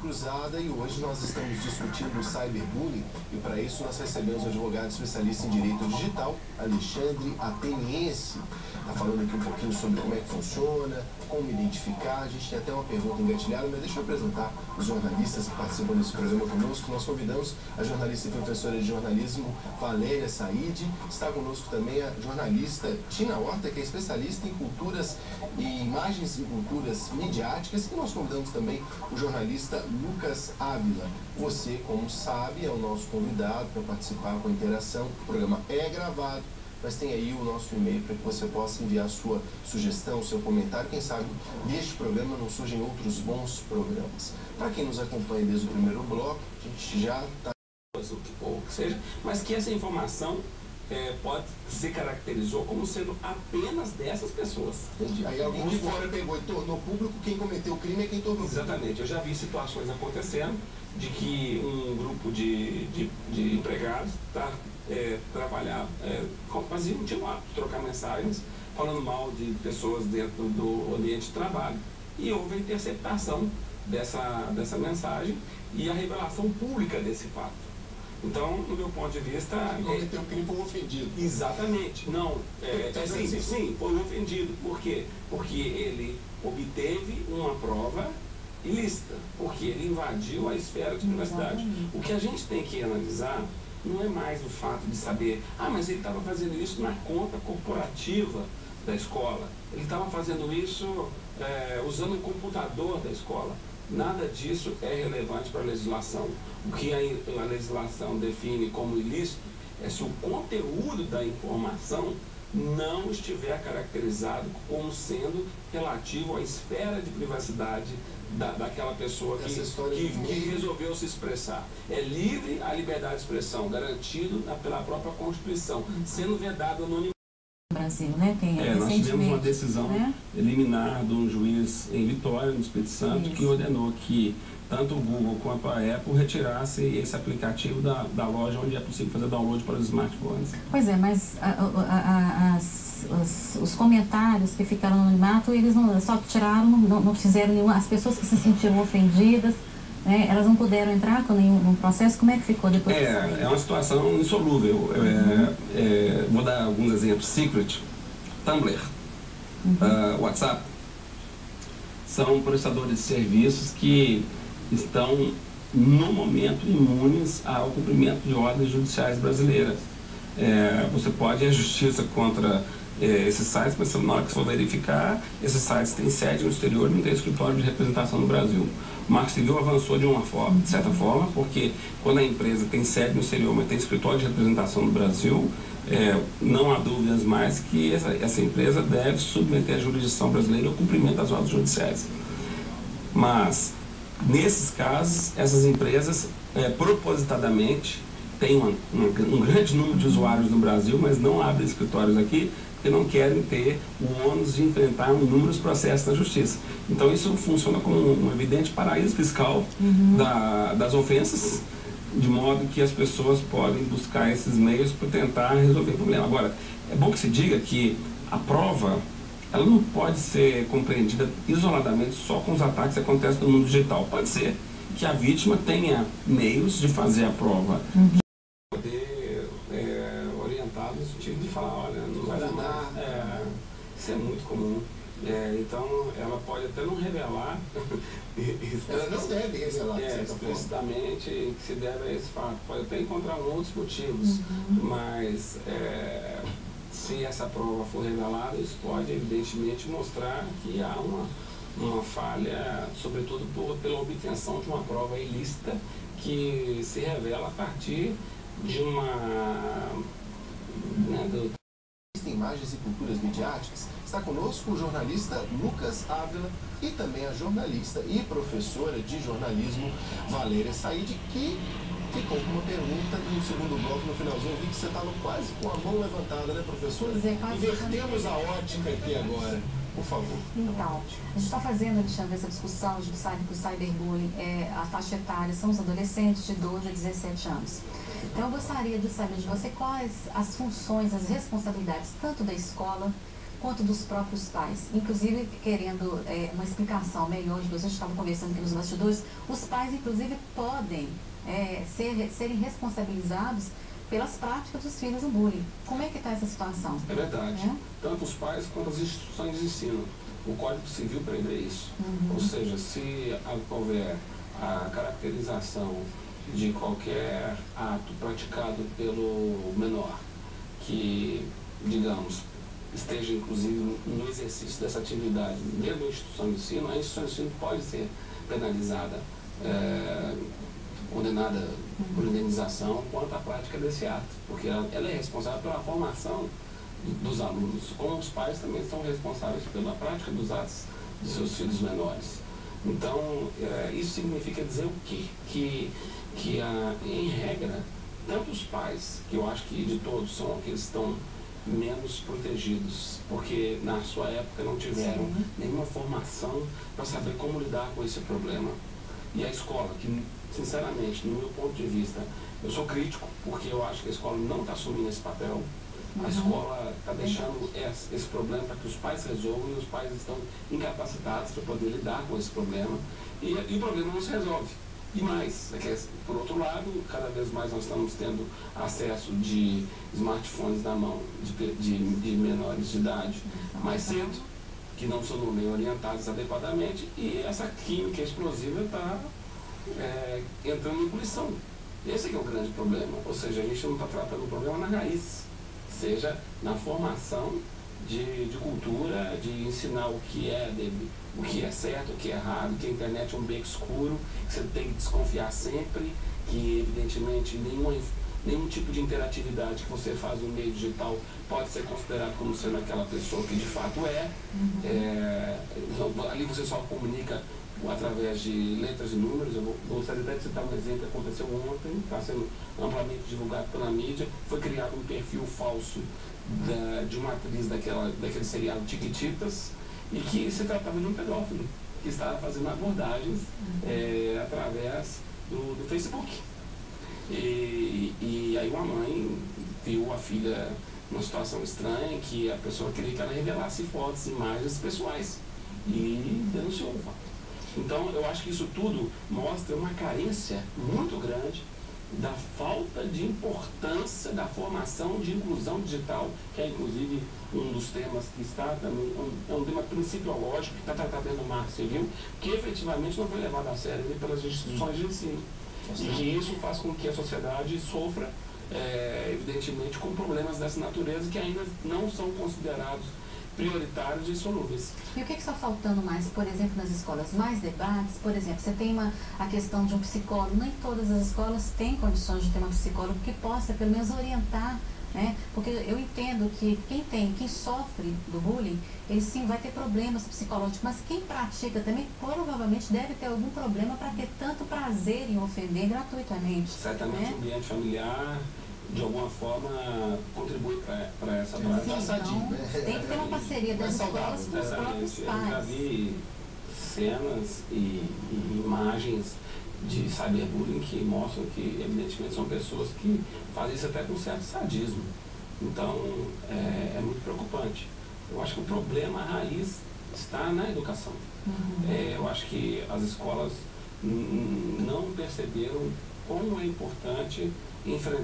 cruzada e hoje nós estamos discutindo o cyberbullying e para isso nós recebemos o advogado especialista em direito digital, Alexandre Ateniense. Está falando aqui um pouquinho sobre como é que funciona, como identificar. A gente tem até uma pergunta engatilhada, mas deixa eu apresentar os jornalistas que participam desse programa conosco. Nós convidamos a jornalista e professora de jornalismo Valéria Said. Está conosco também a jornalista Tina Horta, que é especialista em culturas e imagens e culturas midiáticas. E nós convidamos também o jornalista Lucas Ávila. Você, como sabe, é o nosso convidado para participar com a interação. O programa é gravado, mas tem aí o nosso e-mail para que você possa enviar sua sugestão, seu comentário. Quem sabe deste programa não surgem outros bons programas. Para quem nos acompanha desde o primeiro bloco, a gente já está... ou que seja, mas que essa informação se caracterizou como sendo apenas dessas pessoas. Entendi. Aí alguém de fora pegou e tornou público, quem cometeu o crime é quem tornou público. Exatamente. Eu já vi situações acontecendo de que um grupo de empregados fazia um tipo de trocar mensagens falando mal de pessoas dentro do ambiente de trabalho. E houve a interceptação dessa mensagem e a revelação pública desse fato. Então, no meu ponto de vista... Cometeu o crime, foi ofendido. Exatamente. Não, sim, foi ofendido. Por quê? Porque ele obteve uma prova ilícita, porque ele invadiu a esfera de privacidade. O que a gente tem que analisar não é mais o fato de saber, mas ele estava fazendo isso na conta corporativa da escola, ele estava fazendo isso usando o computador da escola. Nada disso é relevante para a legislação. O que a legislação define como ilícito é se o conteúdo da informação não estiver caracterizado como sendo relativo à esfera de privacidade daquela pessoa que resolveu se expressar. É livre a liberdade de expressão, garantido pela própria Constituição, sendo vedado anonimamente. Brasil, né? Nós tivemos uma decisão liminar de um juiz em Vitória, no Espírito Santo, que ordenou que tanto o Google quanto a Apple retirassem esse aplicativo da loja onde é possível fazer download para os smartphones. Pois é, mas os comentários que ficaram no anonimato, eles não só tiraram, não fizeram nenhuma. As pessoas que se sentiram ofendidas, elas não puderam entrar com nenhum processo. Como é que ficou depois disso? É uma situação insolúvel. Vou dar alguns exemplos. Secret, Tumblr, WhatsApp, são prestadores de serviços que estão, no momento, imunes ao cumprimento de ordens judiciais brasileiras. Você pode ir à justiça contra esses sites, mas na hora que você for verificar, esses sites têm sede no exterior e não tem escritório de representação no Brasil. O Marco Civil avançou de certa forma, porque quando a empresa tem sede no exterior, mas tem escritório de representação no Brasil, não há dúvidas mais que essa empresa deve submeter à jurisdição brasileira o cumprimento das ordens judiciais. Mas, nesses casos, essas empresas propositadamente têm um grande número de usuários no Brasil, mas não abrem escritórios aqui, porque não querem ter o ônus de enfrentar inúmeros processos na justiça. Então isso funciona como um evidente paraíso fiscal das ofensas, de modo que as pessoas podem buscar esses meios para tentar resolver o problema. Agora, é bom que se diga que a prova, ela não pode ser compreendida isoladamente só com os ataques que acontecem no mundo digital. Pode ser que a vítima tenha meios de fazer a prova. Poder orientar no sentido de falar, olha, não vai dar. Isso é muito comum. Então, ela pode até não revelar. Ela não deve revelar. Explicitamente que se deve a esse fato. Pode até encontrar outros motivos, mas se essa prova for revelada, isso pode evidentemente mostrar que há uma falha, sobretudo pela obtenção de uma prova ilícita que se revela a partir de imagens e culturas midiáticas. Está conosco o jornalista Lucas Ávila e também a jornalista e professora de jornalismo Valéria Said, que ficou com uma pergunta no segundo bloco, no finalzinho. Eu vi que você estava quase com a mão levantada, né, professora? Invertemos a ótica aqui agora, por favor. Então, a gente está fazendo, Alexandre, essa discussão, a gente sabe que o cyberbullying, a faixa etária são os adolescentes de 12 a 17 anos. Então, eu gostaria de saber de você quais as funções, as responsabilidades, tanto da escola quanto dos próprios pais. Inclusive, querendo uma explicação melhor, a gente estava conversando aqui nos bastidores, os pais, inclusive, podem serem responsabilizados pelas práticas dos filhos no bullying. Como é que está essa situação? É verdade. Tanto os pais quanto as instituições de ensino. O Código Civil prevê isso. Ou seja, se houver a caracterização de qualquer ato praticado pelo menor que, digamos, esteja inclusive no exercício dessa atividade dentro da instituição de ensino, a instituição de ensino pode ser penalizada, condenada por indenização quanto à prática desse ato, porque ela é responsável pela formação dos alunos, como os pais também são responsáveis pela prática dos atos de seus filhos menores. Então, isso significa dizer o quê? Que em regra, tanto os pais, que eu acho que de todos são aqueles que estão menos protegidos, porque na sua época não tiveram nenhuma formação para saber como lidar com esse problema. E a escola, que sinceramente, no meu ponto de vista, eu sou crítico, porque eu acho que a escola não está assumindo esse papel. A escola está deixando esse problema para que os pais resolvam, e os pais estão incapacitados para poder lidar com esse problema, e o problema não se resolve. E mais, por outro lado, cada vez mais nós estamos tendo acesso de smartphones na mão de menores de idade mais cedo, que não são nem orientados adequadamente, e essa química explosiva está entrando em poluição. Esse é o grande problema, ou seja, a gente não está tratando o problema na raiz, seja na formação de cultura, de ensinar o que é certo, o que é errado, que a internet é um beco escuro, que você tem que desconfiar sempre, que evidentemente nenhum tipo de interatividade que você faz no meio digital pode ser considerado como sendo aquela pessoa que de fato ali você só comunica através de letras e números. Eu gostaria até de citar um exemplo que aconteceu ontem, está sendo amplamente divulgado pela mídia. Foi criado um perfil falso de uma atriz daquele seriado Chiquititas, e que se tratava de um pedófilo que estava fazendo abordagens através do Facebook. E aí uma mãe viu a filha numa situação estranha, que a pessoa queria que ela revelasse fotos, imagens pessoais, e denunciou o fato. Então, eu acho que isso tudo mostra uma carência muito grande da falta de importância da formação de inclusão digital, que é inclusive um dos temas que está também, é um tema principiológico que está tratado dentro do Marco Civil, que efetivamente não foi levado a sério pelas instituições de ensino. E que isso faz com que a sociedade sofra, evidentemente, com problemas dessa natureza que ainda não são considerados prioritários e solúveis. E o que está faltando mais, por exemplo, nas escolas? Mais debates? Por exemplo, você tem a questão de um psicólogo. Nem todas as escolas têm condições de ter um psicólogo que possa, pelo menos, orientar, né? Porque eu entendo que quem sofre do bullying, ele sim vai ter problemas psicológicos, mas quem pratica também provavelmente deve ter algum problema para ter tanto prazer em ofender gratuitamente. Certamente, né? O ambiente familiar, de alguma forma, contribui para essa prática. Então, tem que ter uma parceria das escolas com os próprios pais. Eu já vi cenas e imagens de cyberbullying que mostram que, evidentemente, são pessoas que fazem isso até com certo sadismo. Então, é muito preocupante. Eu acho que o problema, a raiz, está na educação. Eu acho que as escolas não perceberam como é importante enfrentar